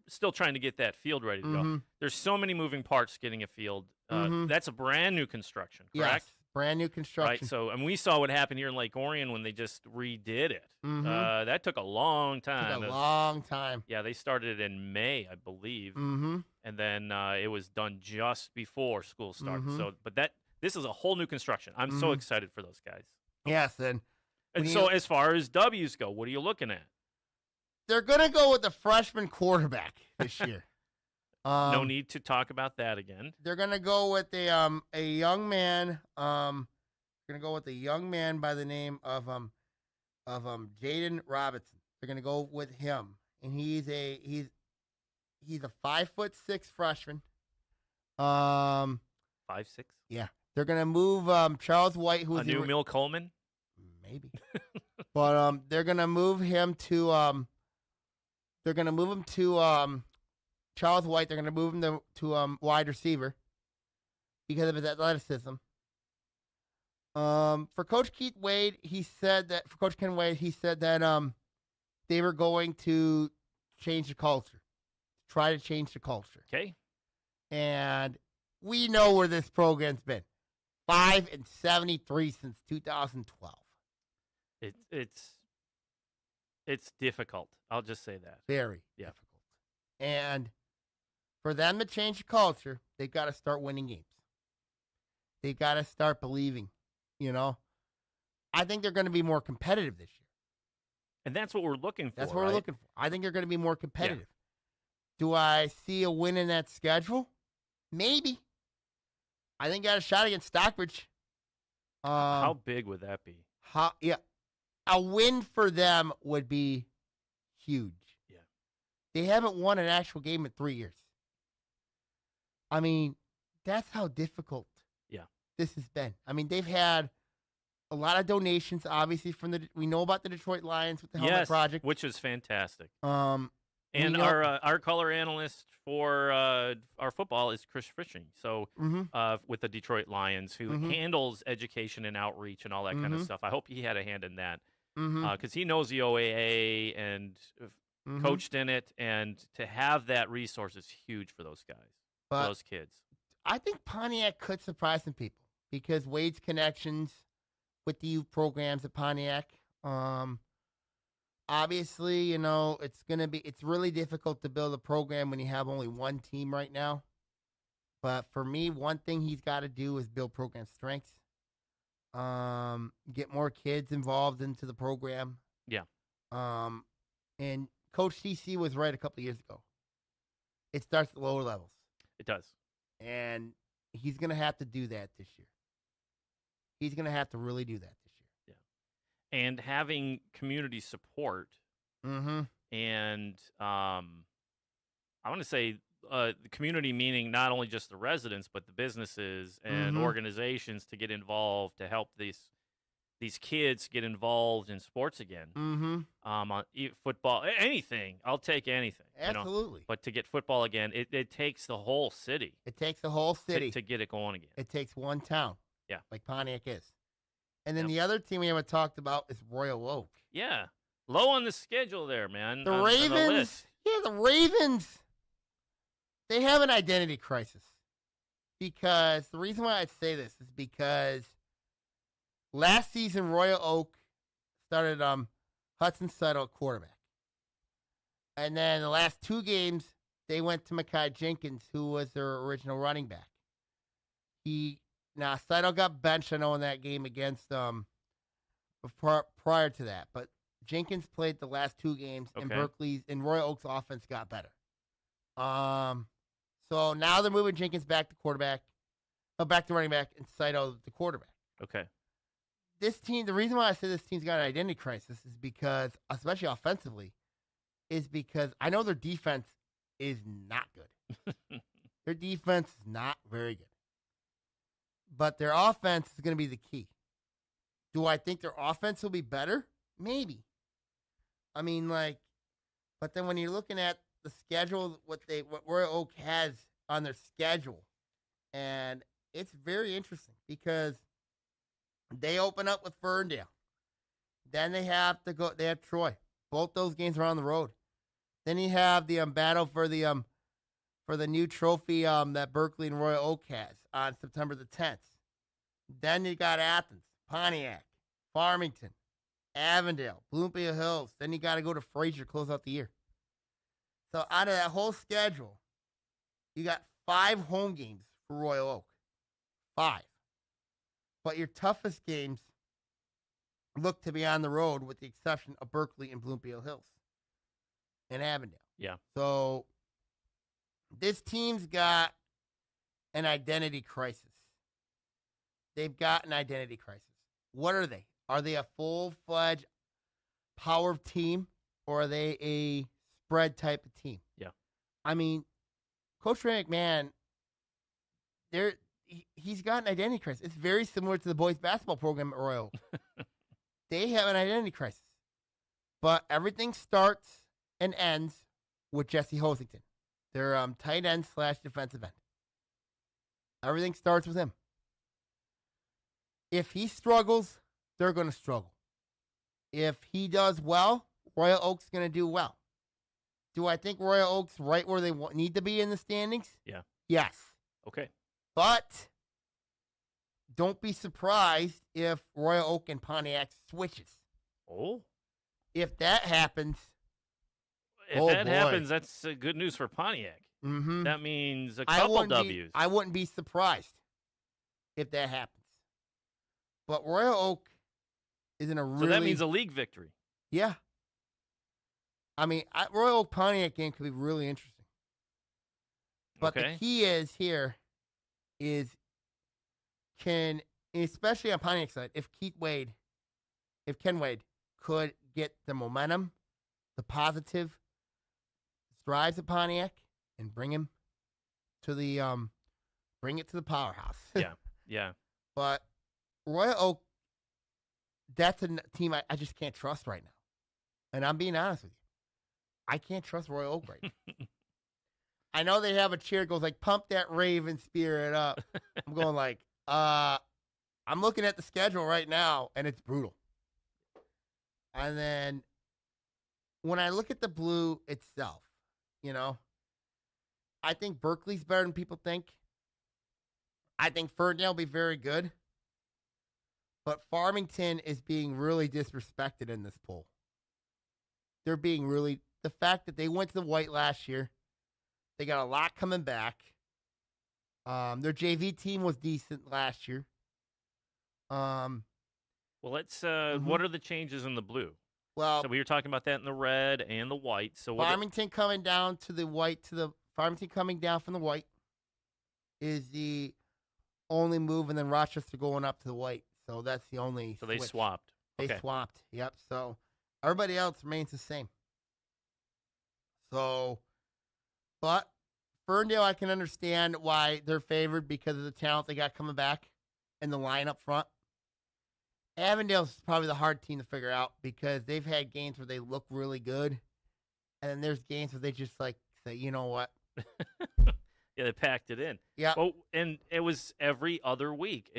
still trying to get that field ready to go. There's so many moving parts getting a field. That's a brand new construction, correct? Yes, brand new construction. Right, so, and we saw what happened here in Lake Orion when they just redid it. That took a long time. Took a long time. Yeah, they started it in May, I believe. And then it was done just before school started. So, but this is a whole new construction. I'm so excited for those guys. Yes, and so as far as W's go, what are you looking at? They're going to go with the freshman quarterback this year. No need to talk about that again. They're going to go with a young man. Going to go with a young man by the name of Jaden Robinson. They're going to go with him, and he's a 5'6" freshman. 5'6"? Yeah. They're going to move Charles White, who's a new Mill Coleman. Maybe, but they're going to move him to. They're going to move him to Charles White. They're going to move him to wide receiver because of his athleticism. For Coach Keith Wade, he said that they were going to change the culture, try to change the culture. Okay. And we know where this program's been. 5-73 since 2012. It's difficult. I'll just say that. Very difficult. And for them to change the culture, they've got to start winning games. They've got to start believing, I think they're going to be more competitive this year. And that's what we're looking for. That's what we're looking for. I think they're going to be more competitive. Yeah. Do I see a win in that schedule? Maybe. I think got a shot against Stockbridge. How big would that be? A win for them would be huge. Yeah. They haven't won an actual game in 3 years. I mean, that's how difficult this has been. I mean, they've had a lot of donations, obviously, we know about the Detroit Lions with the Helmet Project. Which is fantastic. And our color analyst for our football is Chris Fishing. So with the Detroit Lions, who handles education and outreach and all that kind of stuff. I hope he had a hand in that because he knows the OAA and coached in it. And to have that resource is huge for those guys, for those kids. I think Pontiac could surprise some people because Wade's connections with the youth programs at Pontiac. Obviously, it's really difficult to build a program when you have only one team right now. But for me, one thing he's got to do is build program strengths. Get more kids involved into the program. Yeah. And Coach CC was right a couple of years ago. It starts at lower levels. It does. And he's going to have to do that this year. He's going to have to really do that this year. Yeah. And having community support. And I want to say the community meaning not only just the residents, but the businesses and organizations to get involved to help these kids get involved in sports again. On football, anything. I'll take anything. Absolutely. But to get football again, it takes the whole city. It takes the whole city to get it going again. It takes one town. Yeah. Like Pontiac is. And then the other team we haven't talked about is Royal Oak. Yeah. Low on the schedule there, man. The Ravens. The Ravens. They have an identity crisis. Because the reason why I say this is because last season Royal Oak started Hudson Settle at quarterback. And then the last two games, they went to Mekhi Jenkins, who was their original running back. Now, Seidel got benched, I know, in that game against prior to that. But Jenkins played the last two games, and Royal Oak's offense got better. So now they're moving Jenkins back to running back, and Seidel the quarterback. Okay. This team, the reason why I say this team's got an identity crisis is because, especially offensively, is because I know their defense is not good. Their defense is not very good. But their offense is going to be the key. Do I think their offense will be better? Maybe. I mean, like, but then when you're looking at the schedule, what Royal Oak has on their schedule, and it's very interesting because they open up with Ferndale. Then they have Troy. Both those games are on the road. Then you have the battle for the new trophy that Berkeley and Royal Oak has on September the 10th. Then you got Athens, Pontiac, Farmington, Avondale, Bloomfield Hills. Then you got to go to Fraser to close out the year. So out of that whole schedule, you got 5 home games for Royal Oak. 5. But your toughest games look to be on the road with the exception of Berkeley and Bloomfield Hills and Avondale. Yeah. So this team's got an identity crisis. They've got an identity crisis. What are they? Are they a full-fledged power team or are they a spread type of team? Yeah. I mean, Coach Ray McMahon, he's got an identity crisis. It's very similar to the boys basketball program at Royal. They have an identity crisis. But everything starts and ends with Jesse Hosington. Their tight end / defensive end. Everything starts with him. If he struggles, they're going to struggle. If he does well, Royal Oak's going to do well. Do I think Royal Oak's right where they need to be in the standings? Yeah. Yes. Okay. But don't be surprised if Royal Oak and Pontiac switches. Oh. If that happens. If that happens, that's good news for Pontiac. Mm-hmm. That means a couple W's. I wouldn't be surprised if that happens. But Royal Oak is in a really... So that means a league victory. Yeah. I mean, Royal Oak Pontiac game could be really interesting. But the key is especially on Pontiac side, if Ken Wade could get the momentum, the positive strides of Pontiac and bring it to the powerhouse. Yeah. But Royal Oak, that's a team I just can't trust right now. And I'm being honest with you. I can't trust Royal Oak right now. I know they have a cheer that goes like, pump that Raven spirit up. I'm going like, I'm looking at the schedule right now, and it's brutal. And then when I look at the blue itself, I think Berkeley's better than people think. I think Ferndale will be very good. But Farmington is being really disrespected in this poll. They're being really... The fact that they went to the white last year, they got a lot coming back. Their JV team was decent last year. Well, let's. What are the changes in the blue? Well, so we were talking about that in the red and the white. So Farmington coming down to the white Farmington coming down from the white is the only move, and then Rochester going up to the white. So that's the only. So they switch. swapped. They swapped. Yep. So everybody else remains the same. So, but Ferndale, I can understand why they're favored because of the talent they got coming back and the line up front. Avondale's probably the hard team to figure out because they've had games where they look really good, and then there's games where they just like say, you know what? Yeah, they packed it in. Yeah. Oh, and it was every other week.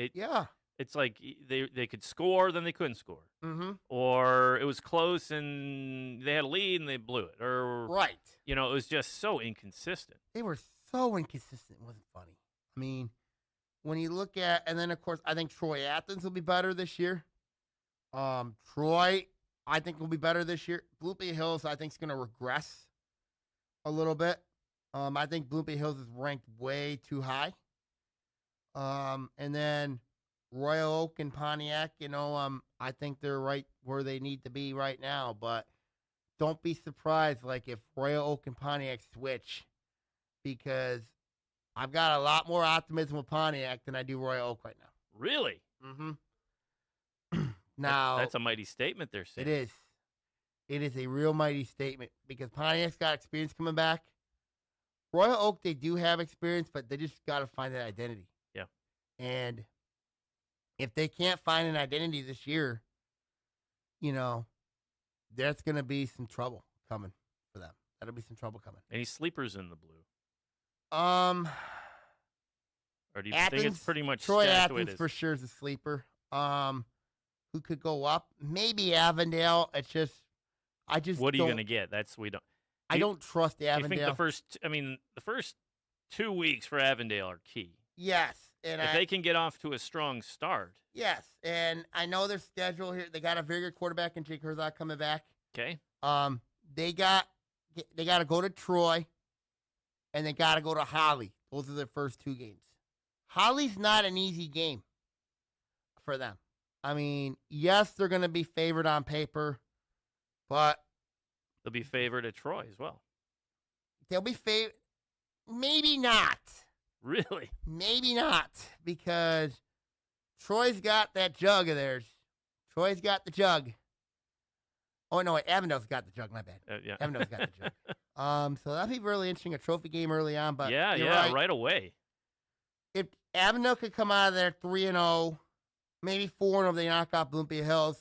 It's like they could score, then they couldn't score. Mm-hmm. Or it was close and they had a lead and they blew it. Or right. It was just so inconsistent. They were so inconsistent. It wasn't funny. I mean, when you look at, and then of course, I think Troy Athens will be better this year. Troy, I think will be better this year. Bloomfield Hills, I think is going to regress a little bit. I think Bloomfield Hills is ranked way too high. And then Royal Oak and Pontiac, I think they're right where they need to be right now. But don't be surprised, like, if Royal Oak and Pontiac switch, because I've got a lot more optimism with Pontiac than I do Royal Oak right now. Really? Mm-hmm. Now that's a mighty statement there, Sam. It is. It is a real mighty statement because Pontiac's got experience coming back. Royal Oak, they do have experience, but they just got to find that identity. Yeah. And if they can't find an identity this year, there's going to be some trouble coming for them. That'll be some trouble coming. Any sleepers in the blue? Or do you Athens, think it's pretty much Troy stacked the way it Athens is? for sure is a sleeper. Who could go up? Maybe Avondale. I just what are you going to get? I don't trust Avondale. I think the first 2 weeks for Avondale are key. Yes. And if they can get off to a strong start. Yes. And I know their schedule here. They got a very good quarterback in Jake Herzog coming back. Okay. They got to go to Troy, and they got to go to Holly. Those are their first 2 games. Holly's not an easy game for them. I mean, yes, they're going to be favored on paper, but they'll be favored at Troy as well. They'll be favored. Maybe not. Really? Maybe not, because Troy's got that jug of theirs. Troy's got the jug. Oh, no, wait, Avondale's got the jug. My bad. Yeah. Avondale's got the jug. So that'd be really interesting, a trophy game early on. But yeah, right away. If Avondale could come out of there 3-0, maybe 4-0 if they knock off Olympia Hills,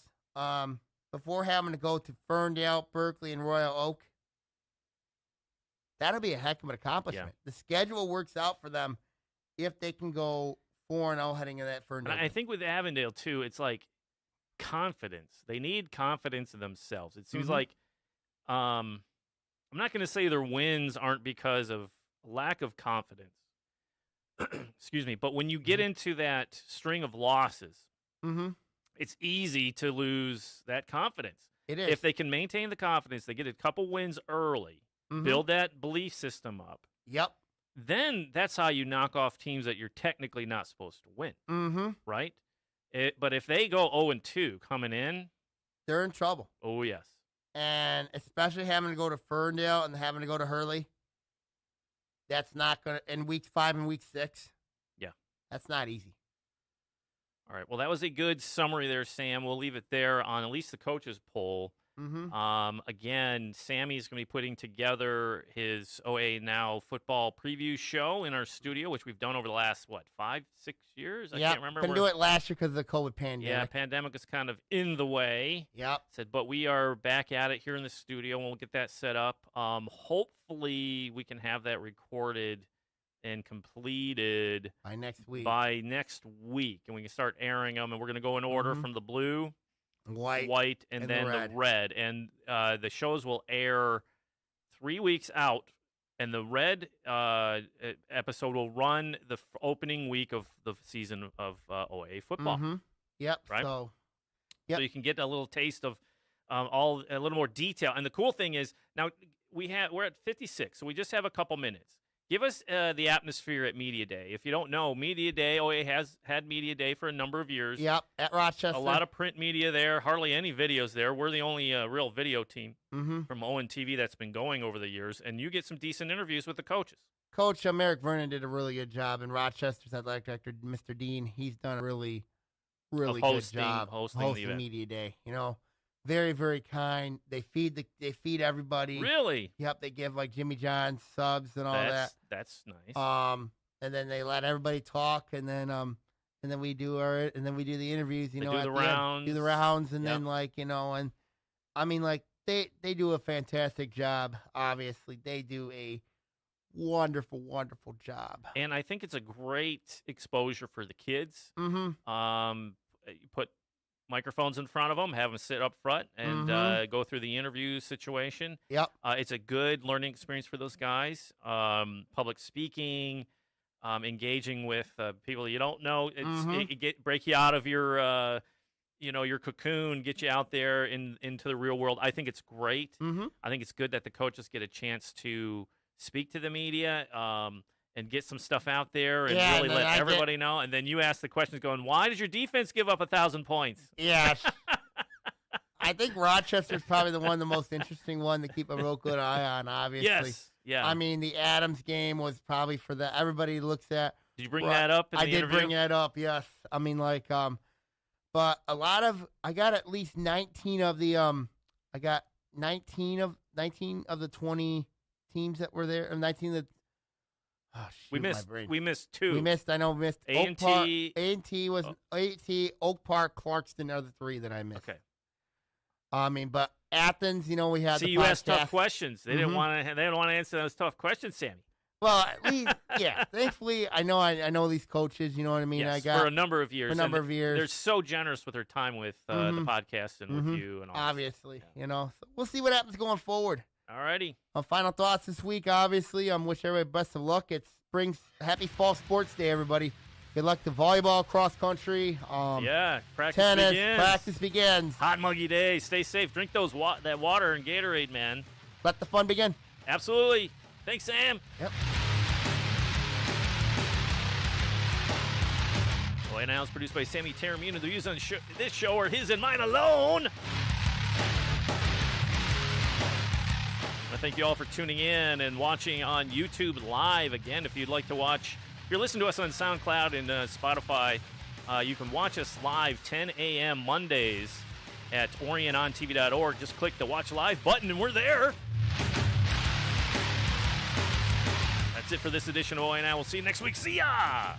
before having to go to Ferndale, Berkeley, and Royal Oak, that'll be a heck of an accomplishment. Yeah. The schedule works out for them if they can go 4-0 heading into that Ferndale. And I think with Avondale, too, it's like confidence. They need confidence in themselves. It seems like I'm not going to say their wins aren't because of lack of confidence. Excuse me. But when you get into that string of losses, it's easy to lose that confidence. It is. If they can maintain the confidence, they get a couple wins early, build that belief system up. Yep. Then that's how you knock off teams that you're technically not supposed to win. Right? But if they go 0-2 coming in, they're in trouble. Oh, yes. And especially having to go to Ferndale and having to go to Hurley. That's not going to, in week 5 and week 6. Yeah. That's not easy. All right. Well, that was a good summary there, Sam. We'll leave it there on at least the coaches poll. Again, Sammy's going to be putting together his OAA Now football preview show in our studio, which we've done over the last, 5-6 years? I can't remember. Couldn't do it last year because of the COVID pandemic. Yeah, pandemic is kind of in the way. Yep. But we are back at it here in the studio, and we'll get that set up. Hopefully, we can have that recorded and completed by next week. And we can start airing them, and we're going to go in order from the blue, white, and then the red. And the shows will air 3 weeks out, and the red episode will run the opening week of the season of OAA football. Yep. Right? So you can get a little taste of a little more detail. And the cool thing is, now we're at 56, so we just have a couple minutes. Give us the atmosphere at Media Day. If you don't know, Media Day, OAA has had Media Day for a number of years. Yep, at Rochester. A lot of print media there, hardly any videos there. We're the only real video team from OWN TV that's been going over the years, and you get some decent interviews with the coaches. Coach Merrick Vernon did a really good job, and Rochester's athletic director, Mr. Dean, he's done a really good job hosting Media Day. Very, very kind. They feed everybody. Really? Yep. They give like Jimmy John's subs and all that. That's nice. And then they let everybody talk, and then we do the interviews. Do the rounds, and then and I mean they do a fantastic job. Obviously, they do a wonderful, wonderful job. And I think it's a great exposure for the kids. You put microphones in front of them, have them sit up front, and go through the interview situation. Yep. It's a good learning experience for those guys. Public speaking, engaging with people you don't know. It break you out of your your cocoon, get you out there into the real world. I think it's great. I think it's good that the coaches get a chance to speak to the media and get some stuff out there and really let everybody know. And then you ask the questions going, why did your defense give up 1,000 points? Yes. I think Rochester's probably the most interesting one to keep a real good eye on, obviously. Yes. Yeah. I mean, the Adams game was probably for that. Everybody looks at. Did you bring that up in the interview? I did bring that up, yes. I mean, but I got at least 19 of the, I got 19 of the 20 teams that were there, or 19 of the, Oh, shoot, we missed two. We missed A&T. A&T was A&T, Oak Park, Clarkston are the three that I missed. Okay. I mean, but Athens, you know, we had. See, you asked tough questions. They didn't want to. They didn't want to answer those tough questions, Sammy. Well, at least, yeah. Thankfully, I know these coaches. You know what I mean. Yes, I got for a number of years. They're They're so generous with their time with the podcast and with you and all. Obviously, you know. So we'll see what happens going forward. Alrighty. Final thoughts this week. Obviously, wish everybody best of luck. It's happy fall sports day, everybody. Good luck to volleyball, cross country. Practice begins. Hot muggy day. Stay safe. Drink that water and Gatorade, man. Let the fun begin. Absolutely. Thanks, Sam. Yep. OAA Now is produced by Sammy Taormina. The views on this show are his and mine alone. I thank you all for tuning in and watching on YouTube Live. Again, if you'd like to watch, if you're listening to us on SoundCloud and Spotify, you can watch us live 10 a.m. Mondays at orionontv.org. Just click the Watch Live button and we're there. That's it for this edition of OAA Now. We'll see you next week. See ya!